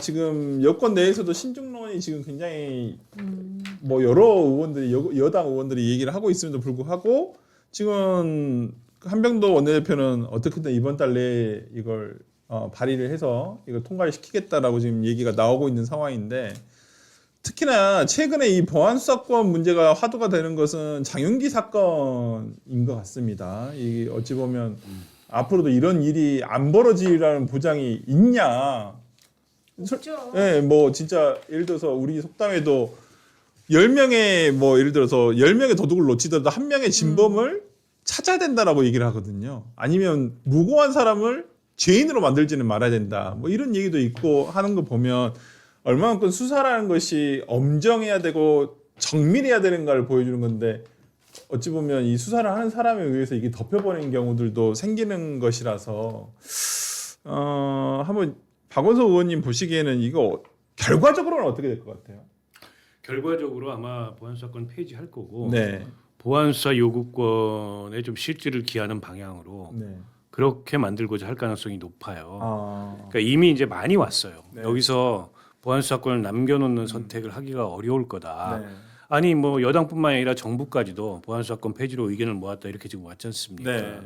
지금 여권 내에서도 신중론이 지금 굉장히 뭐 여러 의원들이 여당 의원들이 얘기를 하고 있음에도 불구하고 지금 한병도 원내대표는 어떻게든 이번 달 내에 이걸 발의를 해서 이걸 통과를 시키겠다라고 지금 얘기가 나오고 있는 상황인데 특히나 최근에 이 보안 수사권 문제가 화두가 되는 것은 장윤기 사건인 것 같습니다. 이 어찌 보면 앞으로도 이런 일이 안 벌어지라는 보장이 있냐? 없죠. 네, 뭐 진짜 예를 들어서 우리 속담에도 10명의 뭐 예를 들어서 10명의 도둑을 놓치더라도 한 명의 진범을 찾아야 된다라고 얘기를 하거든요. 아니면 무고한 사람을 죄인으로 만들지는 말아야 된다. 뭐 이런 얘기도 있고 하는 거 보면 얼마만큼 수사라는 것이 엄정해야 되고 정밀해야 되는가를 보여주는 건데 어찌 보면 이 수사를 하는 사람에 의해서 이게 덮여버리는 경우들도 생기는 것이라서 한번 박원석 의원님 보시기에는 이거 결과적으로는 어떻게 될 것 같아요? 결과적으로 아마 보안수사권 폐지할 거고 네. 보안수사 요구권에 좀 실질을 기하는 방향으로 네. 그렇게 만들고자 할 가능성이 높아요. 아. 그러니까 이미 이제 많이 왔어요. 네. 여기서 보안수사권을 남겨놓는 선택을 하기가 어려울 거다. 네. 아니 뭐 여당뿐만 아니라 정부까지도 보안수사권 폐지로 의견을 모았다 이렇게 지금 왔지 않습니까? 네.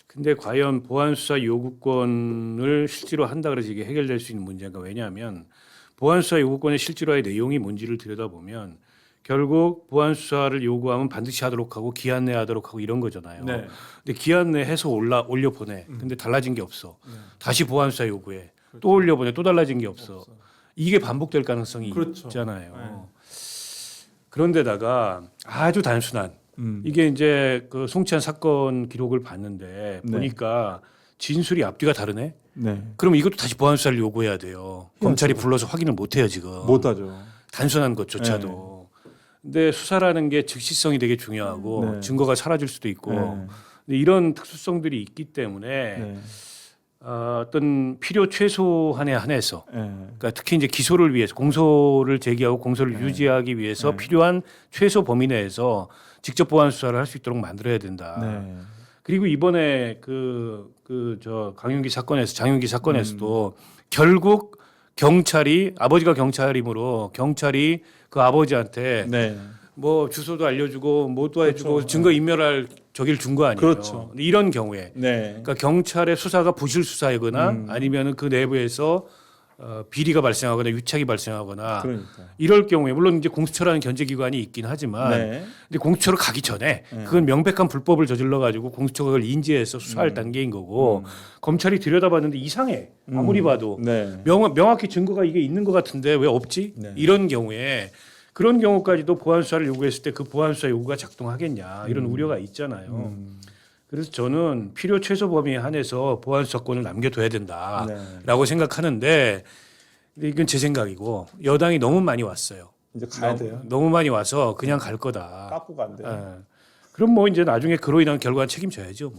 근데 과연 보안수사 요구권을 실제로 한다 그래서 이게 해결될 수 있는 문제인가? 왜냐하면 보안수사 요구권의 실질화의 내용이 뭔지를 들여다보면 결국 보안수사를 요구하면 반드시 하도록 하고 기한 내에 하도록 하고 이런 거잖아요. 네. 근데 기한 내에 해서 올려 보내. 근데 달라진 게 없어. 네. 다시 보안수사 요구해. 또 올려 보내. 또 달라진 게 없어. 이게 반복될 가능성이 그렇죠. 있잖아요. 네. 그런데다가 아주 단순한 이게 이제 그 송치한 사건 기록을 봤는데 네. 보니까 진술이 앞뒤가 다르네. 네. 그럼 이것도 다시 보안 수사를 요구해야 돼요. 검찰이 불러서 확인을 못 해요 지금. 못하죠. 단순한 것조차도. 근데 수사라는 게 즉시성이 되게 중요하고 네. 증거가 사라질 수도 있고 네. 근데 이런 특수성들이 있기 때문에 네. 어떤 필요 최소한에 한해서 네. 그러니까 특히 이제 기소를 위해서 공소를 제기하고 공소를 유지하기 위해서 필요한 최소 범위 내에서 직접 보안 수사를 할 수 있도록 만들어야 된다. 네. 그리고 이번에 저 장윤기 사건에서도 결국 경찰이 아버지가 경찰이므로 경찰이 그 아버지한테 네. 뭐 주소도 알려주고 뭐도 해주고 그렇죠. 증거 인멸할 저기를 준 거 아니에요. 그렇죠. 근데 이런 경우에 네. 그러니까 경찰의 수사가 부실 수사이거나 아니면은 그 내부에서 비리가 발생하거나 유착이 발생하거나 그러니까. 이럴 경우에 물론 이제 공수처라는 견제기관이 있긴 하지만 네. 근데 공수처로 가기 전에 그건 명백한 불법을 저질러 가지고 공수처가 그걸 인지해서 수사할 단계인 거고 검찰이 들여다봤는데 이상해 아무리 봐도 네. 명확히 증거가 이게 있는 것 같은데 왜 없지? 네. 이런 경우에 그런 경우까지도 보안 수사를 요구했을 때 그 보안 수사 요구가 작동하겠냐 이런 우려가 있잖아요. 그래서 저는 필요 최소 범위에 한해서 보안 수사권을 남겨둬야 된다라고 생각하는데 근데 이건 제 생각이고 여당이 너무 많이 왔어요. 이제 가야 돼요. 너무 많이 와서 그냥 갈 거다. 깎고 간대요. 예. 그럼 뭐 이제 나중에 그로 인한 결과는 책임져야죠.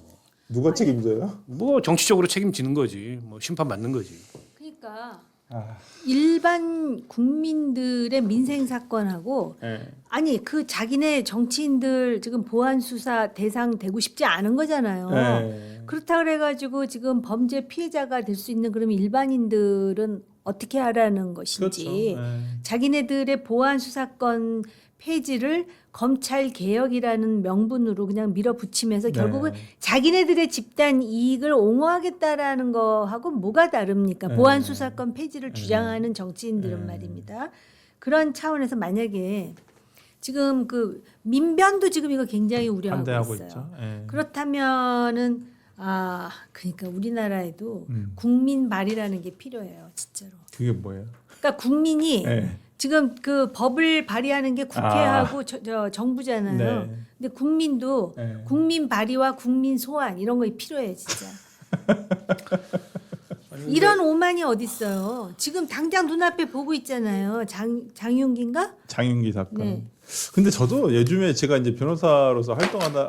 누가 책임져요? 뭐 정치적으로 책임지는 거지. 뭐 심판 받는 거지. 그러니까 아. 일반 국민들의 민생 사건하고 네. 아니 그 자기네 정치인들 지금 보안 수사 대상 되고 싶지 않은 거잖아요. 네. 그렇다 그래가지고 지금 범죄 피해자가 될 수 있는 그러면 일반인들은 어떻게 하라는 것인지 그렇죠. 네. 자기네들의 보안 수사권 폐지를 검찰 개혁이라는 명분으로 그냥 밀어붙이면서 결국은 자기네들의 집단 이익을 옹호하겠다라는 거하고 뭐가 다릅니까? 네. 보안 수사권 폐지를 주장하는 정치인들은 말입니다. 그런 차원에서 만약에 지금 그 민변도 지금 이거 굉장히 우려하고 반대하고 있어요. 있죠. 네. 그렇다면은 그러니까 우리나라에도 국민 발의라는 게 필요해요, 진짜로. 그게 뭐예요? 그러니까 국민이 네. 지금 그 법을 발의하는 게 국회하고 저 정부잖아요. 네. 근데 국민도 네. 국민 발의와 국민 소환 이런 거 필요해 진짜. 이런 오만이 어디 있어요? 지금 당장 눈앞에 보고 있잖아요. 장윤기인가? 장윤기 사건. 네. 근데 저도 요즘에 제가 이제 변호사로서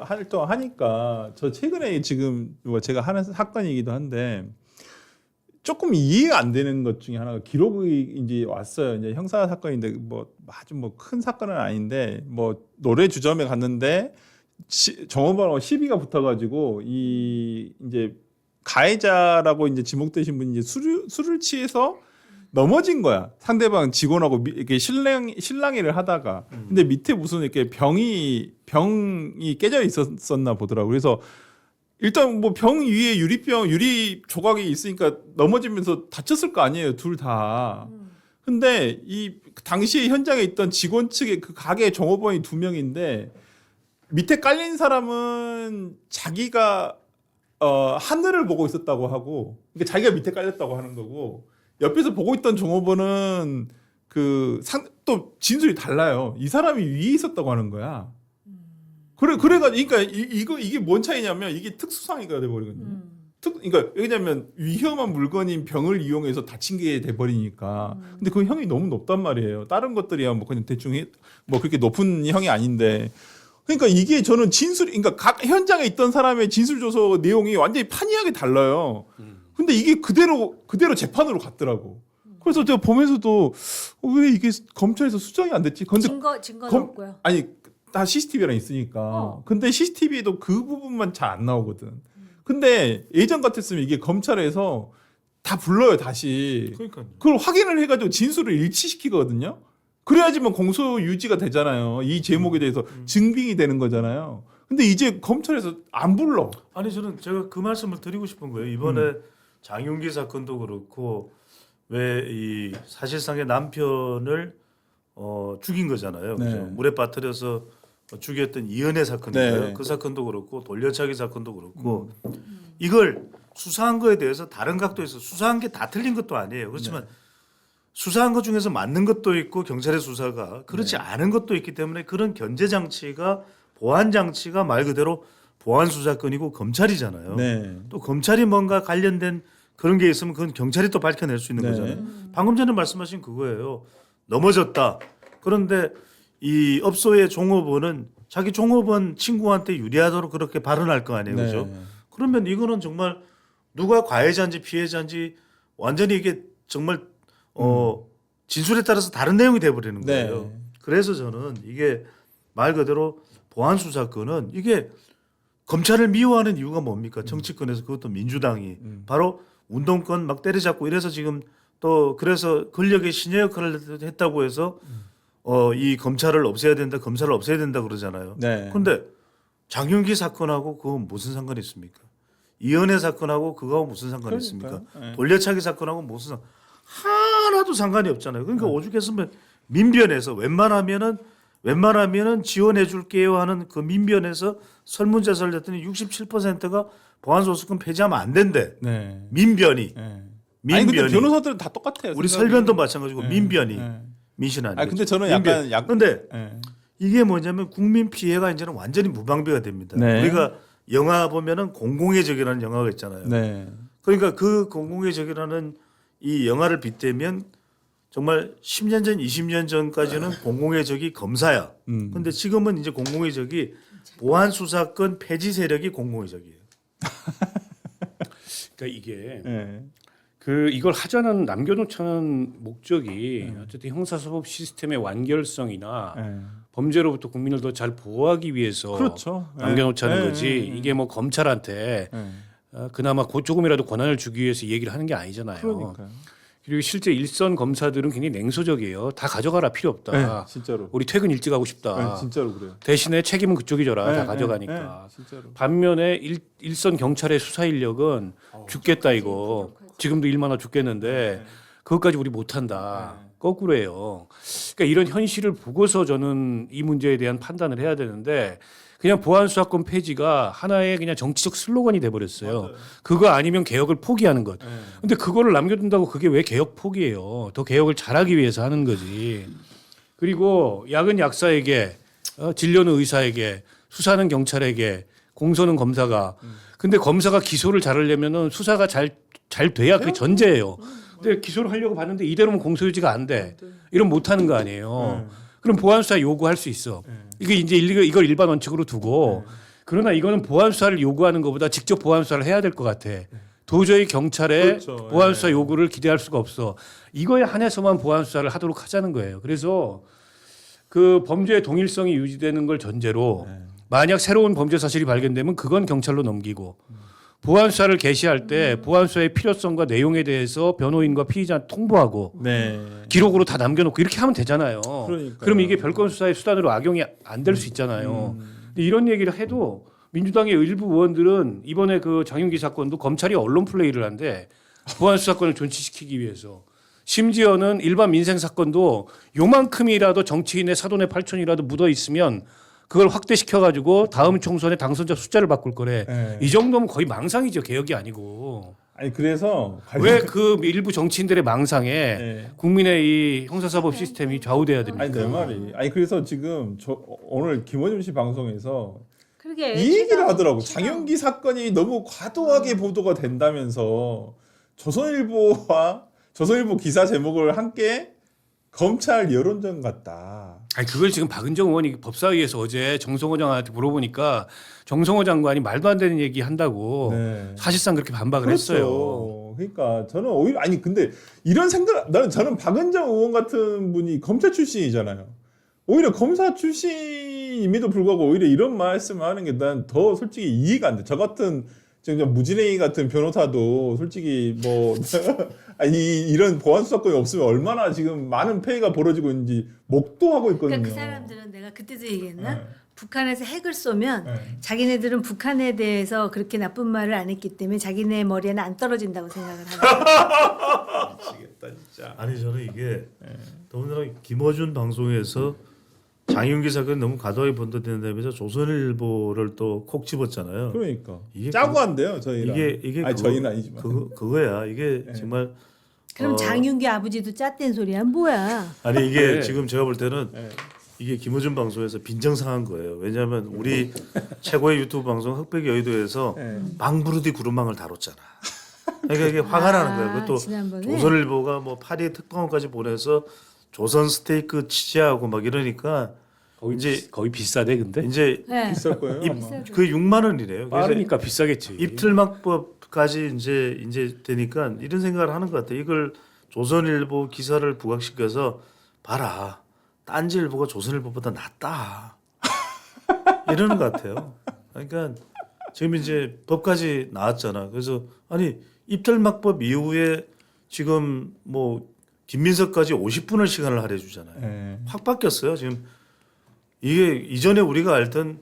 활동하니까 저 최근에 지금 뭐 제가 하는 사건이기도 한데 조금 이해가 안 되는 것 중에 하나가 기록이 이제 왔어요. 이제 형사 사건인데 뭐 아주 뭐 큰 사건은 아닌데 뭐 노래 주점에 갔는데 정원번호 시비가 붙어가지고 이 이제 가해자라고 이제 지목되신 분이 이제 술을 취해서 넘어진 거야. 상대방 직원하고 이렇게 실랑이를 하다가. 근데 밑에 무슨 이렇게 병이 깨져 있었나 보더라고. 그래서 일단 뭐 병 위에 유리 조각이 있으니까 넘어지면서 다쳤을 거 아니에요, 둘 다. 근데 이 당시에 현장에 있던 직원 측의 그 가게 종업원이 2명인데 밑에 깔린 사람은 자기가 하늘을 보고 있었다고 하고, 그러니까 자기가 밑에 깔렸다고 하는 거고, 옆에서 보고 있던 종업원은 또 진술이 달라요. 이 사람이 위에 있었다고 하는 거야. 그러니까 이게 뭔 차이냐면 이게 특수상해가 돼버리거든요. 그러니까 왜냐면 위험한 물건인 병을 이용해서 다친 게 돼버리니까. 근데 그 형이 너무 높단 말이에요. 다른 것들이야 뭐 그냥 대충 뭐 그렇게 높은 형이 아닌데. 그러니까 이게 저는 그러니까 각 현장에 있던 사람의 진술 조서 내용이 완전히 판이하게 달라요. 근데 이게 그대로 재판으로 갔더라고. 그래서 제가 보면서도 왜 이게 검찰에서 수정이 안 됐지? 근데 증거는 없고요. 아니 다 CCTV랑 있으니까. 근데 CCTV에도 그 부분만 잘 안 나오거든. 근데 예전 같았으면 이게 검찰에서 다 불러요 다시. 그러니까요. 그걸 확인을 해가지고 진술을 일치시키거든요. 그래야지만 공소 유지가 되잖아요. 이 제목에 대해서 증빙이 되는 거잖아요. 근데 이제 검찰에서 안 불러. 아니 저는 제가 그 말씀을 드리고 싶은 거예요. 이번에 장윤기 사건도 그렇고 왜 이 사실상의 남편을 죽인 거잖아요. 네. 그죠? 물에 빠뜨려서 죽였던 이은혜 사건인가요? 네. 그 사건도 그렇고 돌려차기 사건도 그렇고 이걸 수사한 거에 대해서 다른 각도에서 수사한 게 다 틀린 것도 아니에요. 그렇지만 수사한 것 중에서 맞는 것도 있고 경찰의 수사가 그렇지 않은 것도 있기 때문에 그런 견제 장치가 보안 장치가 말 그대로 보안 수사권이고 검찰이잖아요. 네. 또 검찰이 뭔가 관련된 그런 게 있으면 그건 경찰이 또 밝혀낼 수 있는 네. 거잖아요. 방금 전에 말씀하신 그거예요. 넘어졌다. 그런데 이 업소의 종업원은 자기 종업원 친구한테 유리하도록 그렇게 발언할 거 아니에요. 그죠? 그러면 이거는 정말 누가 가해자인지 피해자인지 완전히 이게 정말 진술에 따라서 다른 내용이 돼버리는 거예요. 네. 그래서 저는 이게 말 그대로 보안 수사권은 이게 검찰을 미워하는 이유가 뭡니까? 정치권에서 그것도 민주당이 바로 운동권 막 때려잡고 이래서 지금 또 그래서 권력의 신여 역할을 했다고 해서 이 검찰을 없애야 된다, 검찰을 없애야 된다 그러잖아요. 네. 그런데 장윤기 사건하고 그거 무슨 상관이 있습니까? 이은혜 사건하고 그거하고 무슨 상관이 있습니까? 그러니까요. 네. 돌려차기 사건하고 무슨 하나도 상관이 없잖아요. 그러니까 오죽했으면 민변에서 웬만하면은 지원해 줄게요 하는 그 민변에서 설문조사를 했더니 67%가 보안소수권 폐지하면 안 된대. 네. 민변이. 네. 아니 근데 민변이. 변호사들은 다 똑같아요. 우리 생각이. 설변도 마찬가지고 네. 민변이. 네. 민신 아니에요. 아 근데 저는 민변. 약간 근데 네. 이게 뭐냐면 국민 피해가 이제는 완전히 무방비가 됩니다. 네. 우리가 영화 보면은 공공의 적이라는 영화가 있잖아요. 네. 그러니까 그 공공의 적이라는 이 영화를 빗대면 정말 10년 전, 20년 전까지는 공공의 적이 검사야. 근데 지금은 이제 공공의 적이 보안 수사권 폐지 세력이 공공의 적이에요. 그러니까 이게 네. 이걸 하자는 남겨놓자는 목적이 어쨌든 형사사법 시스템의 완결성이나 네. 범죄로부터 국민을 더 잘 보호하기 위해서 그렇죠. 남겨놓자는 네. 거지. 네. 이게 뭐 검찰한테 네. 그나마 조금이라도 권한을 주기 위해서 얘기를 하는 게 아니잖아요. 그러니까요. 그리고 실제 일선 검사들은 굉장히 냉소적이에요. 다 가져가라 필요 없다. 네, 진짜로. 우리 퇴근 일찍 하고 싶다. 네, 진짜로 그래요. 대신에 책임은 그쪽이 져라. 네, 다 가져가니까. 네, 진짜로. 반면에 일선 경찰의 수사 인력은 죽겠다 이거. 지금도 일만화 죽겠는데 그것까지 우리 못한다. 거꾸로예요. 그러니까 이런 현실을 보고서 저는 이 문제에 대한 판단을 해야 되는데 그냥 보안 수사권 폐지가 하나의 그냥 정치적 슬로건이 돼버렸어요. 맞아요. 그거 아니면 개혁을 포기하는 것. 네. 근데 그거를 남겨둔다고 그게 왜 개혁 포기예요? 더 개혁을 잘하기 위해서 하는 거지. 그리고 약은 약사에게, 진료는 의사에게, 수사는 경찰에게, 공소는 검사가. 근데 검사가 기소를 잘하려면은 수사가 잘 돼야 그게 전제예요. 근데 기소를 하려고 봤는데 이대로면 공소유지가 안 돼. 이러면 못 하는 거 아니에요. 그럼 보안 수사 요구할 수 있어. 이게 이제 이걸 일반 원칙으로 두고 그러나 이거는 보안 수사를 요구하는 것보다 직접 보안 수사를 해야 될 것 같아. 도저히 경찰의 그렇죠. 보안 수사 요구를 기대할 수가 없어. 이거에 한해서만 보안 수사를 하도록 하자는 거예요. 그래서 그 범죄의 동일성이 유지되는 걸 전제로 만약 새로운 범죄 사실이 발견되면 그건 경찰로 넘기고 보안 수사를 개시할 때 보안 수사의 필요성과 내용에 대해서 변호인과 피의자 통보하고 네. 기록으로 다 남겨놓고 이렇게 하면 되잖아요. 그러니까요. 그럼 이게 별건 수사의 수단으로 악용이 안 될 수 있잖아요. 근데 이런 얘기를 해도 민주당의 일부 의원들은 이번에 그 장윤기 사건도 검찰이 언론 플레이를 한데 보안 수사권을 존치시키기 위해서 심지어는 일반 민생 사건도 요만큼이라도 정치인의 사돈의 팔촌이라도 묻어 있으면 그걸 확대시켜 가지고 다음 총선에 당선자 숫자를 바꿀 거래. 네. 이 정도면 거의 망상이죠. 개혁이 아니고. 아니 그래서 왜 그 일부 정치인들의 망상에 네. 국민의 이 형사사법 시스템이 좌우돼야 됩니까? 아니 내 말이 아니 그래서 지금 오늘 김어준 씨 방송에서 그러게 이 얘기를 하더라고. 장윤기 사건이 너무 과도하게 보도가 된다면서 조선일보 기사 제목을 함께 검찰 여론전 같다. 아니 그걸 지금 박은정 의원이 법사위에서 어제 정성호 장관한테 물어보니까 정성호 장관이 말도 안 되는 얘기 한다고 네. 사실상 그렇게 반박을 그렇죠. 했어요. 그러니까 저는 오히려 아니 근데 이런 생각 저는 박은정 의원 같은 분이 검찰 출신이잖아요. 오히려 검사 출신임에도 불구하고 오히려 이런 말씀을 하는 게 난 더 솔직히 이해가 안 돼. 저 같은 지금 무진행이 같은 변호사도 솔직히 뭐 아니 이런 보안 수사권이 없으면 얼마나 지금 많은 폐해가 벌어지고 있는지 목도하고 있거든요. 그러니까 그 사람들은 내가 그때도 얘기했나? 네. 북한에서 핵을 쏘면 네. 자기네들은 북한에 대해서 그렇게 나쁜 말을 안 했기 때문에 자기네 머리에는 안 떨어진다고 생각을 하는 미치겠다 진짜. 아니 저는 이게 더군다나 김어준 방송에서 장윤기 사건이 너무 과도하게 번도된다면서 조선일보를 또 콕 집었잖아요. 그러니까 이게 짜고 한대요 저희랑. 이게 아니 저희는 아니지만. 그거야. 이게 네. 정말 그럼 장윤기 아버지도 짰댄 소리야 뭐야? 아니 이게 네. 지금 제가 볼 때는 네. 이게 김어준 방송에서 빈정상한 거예요. 왜냐하면 우리 최고의 유튜브 방송 흑백 여의도에서 네. 망부르디 구름망을 다뤘잖아. 그러니까 이게 화가 나는 거예요. 그것도 지난번에? 조선일보가 뭐 파리에 특파원까지 보내서 조선 스테이크 취재하고 막 이러니까 거의 비싸대 근데 네. 비쌀 거예요. 아마. 비싸죠. 그 6만 원이래요. 그래서 빠르니까 비싸겠지. 입틀막법까지 이제 되니까 이런 생각을 하는 것 같아요. 이걸 조선일보 기사를 부각시켜서 봐라. 딴지일보가 조선일보보다 낫다. 이러는 것 같아요. 그러니까 지금 이제 법까지 나왔잖아. 그래서 아니 입틀막법 이후에 지금 뭐 김민석까지 50분을 시간을 할애해 주잖아요. 네. 확 바뀌었어요. 지금 이게 이전에 우리가 알던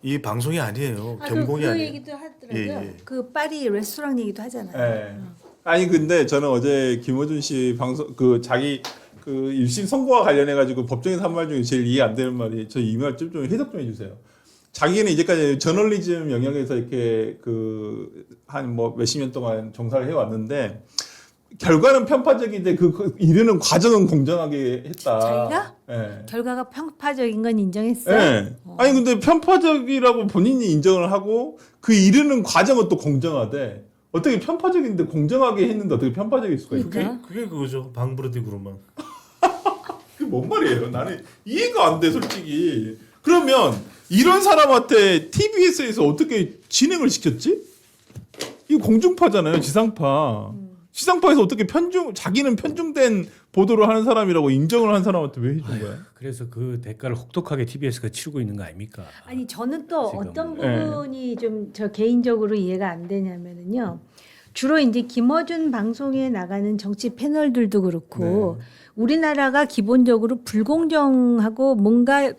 이 방송이 아니에요. 겸공이 그 아니에요. 얘기도 하더라고요. 예. 그 파리 레스토랑 얘기도 하잖아요. 네. 아니 근데 저는 어제 김어준 씨 방송 그 자기 그 1심 선고와 관련해 가지고 법정에서 한 말 중에 제일 이해 안 되는 말이 저 이 말 좀 해석 좀 해주세요. 자기는 이제까지 저널리즘 영역에서 이렇게 그 한 뭐 몇십 년 동안 종사를 해왔는데 결과는 편파적인데 그 이르는 과정은 공정하게 했다. 자기가? 네. 결과가 편파적인 건 인정했어요. 네. 아니 근데 편파적이라고 본인이 인정을 하고 그 이르는 과정은 또 공정하대. 어떻게 편파적인데 공정하게 했는데 어떻게 편파적일 수가 있어? 그러니까. 그게 그거죠. 방부르디 구름망. 그게 뭔 말이에요? 나는 이해가 안 돼, 솔직히. 그러면 이런 사람한테 TBS에서 어떻게 진행을 시켰지? 이거 공중파잖아요, 지상파. 지상파에서 어떻게 자기는 편중된 보도를 하는 사람이라고 인정을 한 사람한테 왜 해준 거야? 그래서 그 대가를 혹독하게 TBS가 치르고 있는 거 아닙니까? 아니 저는 또 지금. 어떤 부분이 좀 저 개인적으로 이해가 안 되냐면은요. 주로 이제 김어준 방송에 나가는 정치 패널들도 그렇고 우리나라가 기본적으로 불공정하고 뭔가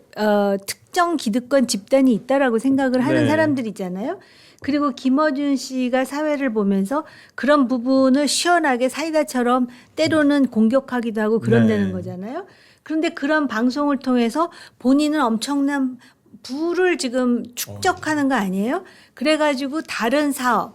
특정 기득권 집단이 있다라고 생각을 하는 네. 사람들이잖아요. 그리고 김어준 씨가 사회를 보면서 그런 부분을 시원하게 사이다처럼 때로는 공격하기도 하고 그런다는 네. 거잖아요. 그런데 그런 방송을 통해서 본인은 엄청난 부를 지금 축적하는 거 아니에요? 그래가지고 다른 사업,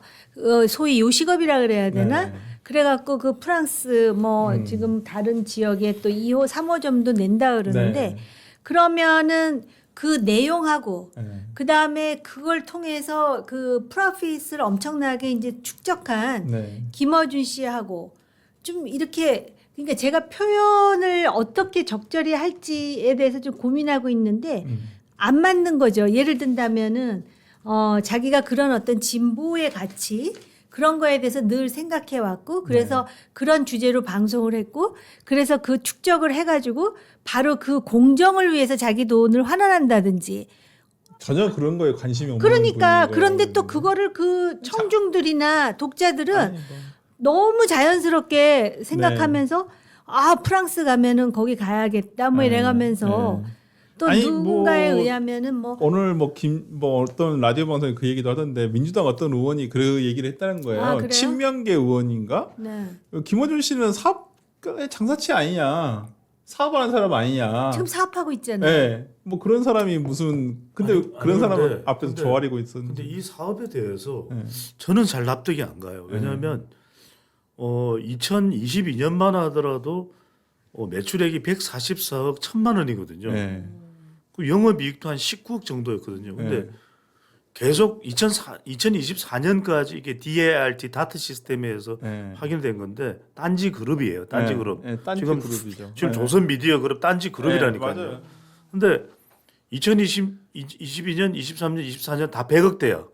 소위 요식업이라 그래야 되나? 네. 그래갖고 그 프랑스 뭐 지금 다른 지역에 또 2호, 3호점도 낸다 그러는데 네. 그러면은 그 내용하고 네. 그 다음에 그걸 통해서 그 프로핏을 엄청나게 이제 축적한 네. 김어준 씨하고 좀 이렇게 그러니까 제가 표현을 어떻게 적절히 할지에 대해서 좀 고민하고 있는데 안 맞는 거죠. 예를 든다면은 자기가 그런 어떤 진보의 가치 그런 거에 대해서 늘 생각해 왔고 그래서 그런 주제로 방송을 했고 그래서 그 축적을 해가지고 바로 그 공정을 위해서 자기 돈을 환원한다든지 전혀 그런 거에 관심이 없는 그러니까 분인 그런데 거예요. 또 그거를 그 청중들이나 독자들은 아니, 뭐. 너무 자연스럽게 생각하면서 아 프랑스 가면은 거기 가야겠다 뭐 이래가면서 또 아니, 누군가에 뭐 의하면은 뭐 오늘 뭐 어떤 라디오 방송에 그 얘기도 하던데 민주당 어떤 의원이 그 얘기를 했다는 거예요. 아, 그래요? 친명계 의원인가? 네. 김어준 씨는 사업가의 장사치 아니냐? 사업하는 사람 아니냐? 지금 사업하고 있잖아요. 네, 뭐 그런 사람이 무슨 근데 아니, 그런 아니, 사람을 근데- 앞에서 근데- 조아리고 있었는데. 근데 이 사업에 대해서 네. 저는 잘 납득이 안 가요. 왜냐하면 2022년만 하더라도 매출액이 144억 1천만 원이거든요. 네. 그 영업이익도 한 19억 정도였거든요. 근데 네. 계속 2024년까지 이게 DART 다트 시스템에서 네. 확인된 건데 딴지 그룹이에요. 딴지 네. 그룹. 네, 딴지 지금 그룹이죠. 지금 네. 조선 미디어 그룹 딴지 그룹이라니까요. 네, 맞아요. 근데 2022년, 23년, 24년 다 100억대야.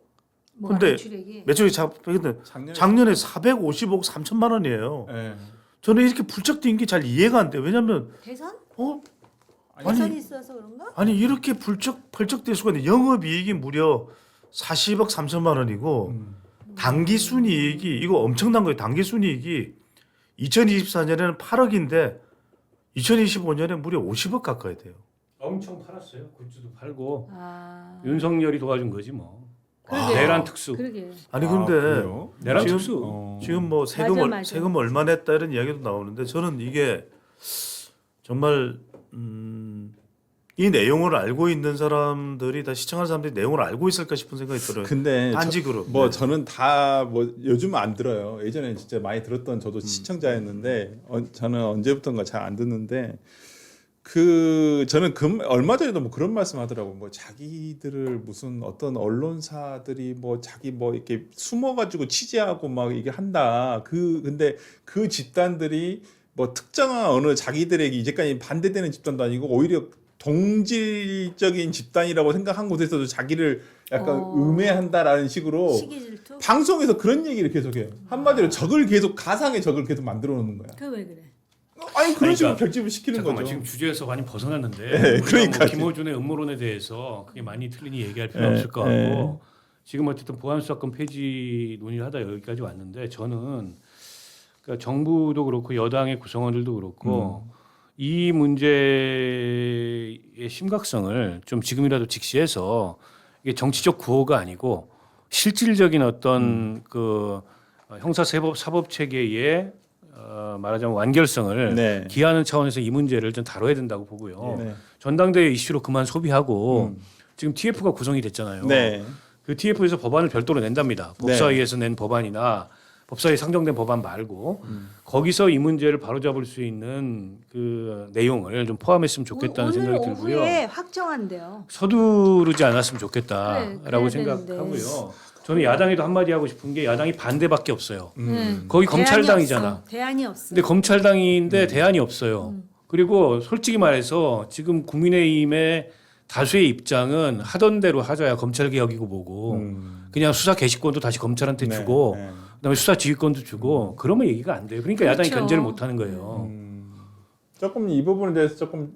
뭐가 근데 매출액이 매출이 작년에 450억 3천만 원이에요. 네. 저는 이렇게 불쩍 뛴 게 잘 이해가 안 돼요. 왜냐하면 대선? 아니 대선이 있어서 그런가? 아니 이렇게 펄쩍 뛸 수가 있는데 영업이익이 무려 40억 3천만 원이고 당기 순이익이 이거 엄청난 거예요. 당기 순이익이 2024년에는 8억인데 2025년에 무려 50억 가까이 돼요. 엄청 팔았어요. 굿즈도 팔고 아. 윤석열이 도와준 거지 뭐. 그러게. 내란 특수. 그러게. 아니 아, 근데 그래요? 내란 지금- 특수. 지금 뭐 맞아. 세금 얼마 냈다 이런 이야기도 나오는데 저는 이게 정말 이 내용을 알고 있는 사람들이 다 시청하는 사람들이 내용을 알고 있을까 싶은 생각이 들어요. 근데 딴지 그룹. 뭐 네. 저는 다 뭐 요즘은 안 들어요. 예전에 진짜 많이 들었던 저도 시청자였는데 저는 언제부턴가 잘 안 듣는데 저는 얼마 전에도 뭐 그런 말씀하더라고. 뭐 자기들을 무슨 어떤 언론사들이 뭐 자기 뭐 이렇게 숨어가지고 취재하고 막 이게 한다. 근데 그 집단들이 뭐 특정한 어느 자기들에게 이제까지 반대되는 집단도 아니고 오히려 동질적인 집단이라고 생각한 곳에서도 자기를 약간 음해한다라는 식으로 시기 질투? 방송에서 그런 얘기를 계속해요. 한마디로 적을 계속 가상의 적을 계속 만들어 놓는 거야. 그 왜 그래? 아니 그런 식으로 그러니까 결집을 시키는 잠깐만 거죠. 지금 주제에서 많이 벗어났는데 네, 우리가 그러니까요. 뭐 김어준의 음모론에 대해서 그게 많이 틀리니 얘기할 필요 네, 없을 것 같고 네. 지금 어쨌든 보안수사권 폐지 논의를 하다 여기까지 왔는데 저는 그러니까 정부도 그렇고 여당의 구성원들도 그렇고 이 문제의 심각성을 좀 지금이라도 직시해서 이게 정치적 구호가 아니고 실질적인 어떤 그 형사 사법 체계의 말하자면 완결성을 네. 기하는 차원에서 이 문제를 좀 다뤄야 된다고 보고요. 네. 전당대회 이슈로 그만 소비하고 지금 TF가 구성이 됐잖아요. 네. 그 TF에서 법안을 별도로 낸답니다. 법사위에서 낸 법안이나 법사위 상정된 법안 말고 거기서 이 문제를 바로잡을 수 있는 그 내용을 좀 포함했으면 좋겠다는 오늘 생각이 들고요. 오후에 확정한대요. 서두르지 않았으면 그래, 좋겠다라고 그래야 생각하고요. 저는 야당에도 한마디 하고 싶은 게 야당이 반대밖에 없어요. 네. 거기 대안이 검찰당이잖아. 없어. 대안이 없어. 근데 검찰당인데 대안이 없어요. 그리고 솔직히 말해서 지금 국민의힘의 다수의 입장은 하던 대로 하자야 검찰 개혁이고 뭐고 그냥 수사 개시권도 다시 검찰한테 네, 주고 네. 그다음에 수사 지휘권도 주고 그러면 얘기가 안 돼요. 그러니까 야당이 그렇죠. 견제를 못 하는 거예요. 조금 이 부분에 대해서 조금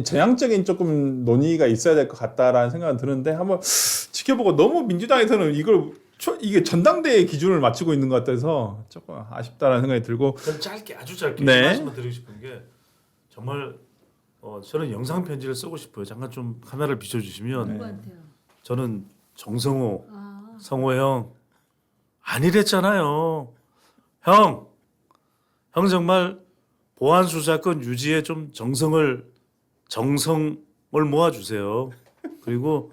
전향적인 조금 논의가 있어야 될 것 같다라는 생각은 드는데 한번 지켜보고 너무 민주당에서는 이게 전당대회 기준을 맞추고 있는 것 같아서 조금 아쉽다라는 생각이 들고 저는 짧게 아주 짧게 네. 말씀을 드리고 싶은 게 정말 저는 영상 편지를 쓰고 싶어요. 잠깐 좀 카메라를 비춰주시면 누구한테요? 저는 정성호 아, 성호 형 아니랬잖아요. 형 정말 보안 수사권 유지에 좀 정성을 모아주세요. 그리고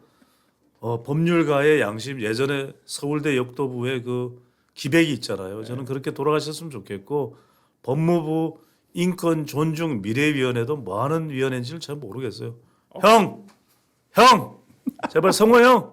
법률가의 양심 예전에 서울대 역도부의 그 기백이 있잖아요. 저는 그렇게 돌아가셨으면 좋겠고 법무부 인권 존중 미래위원회도 뭐 하는 위원회인지를 잘 모르겠어요. 형 제발 성호 형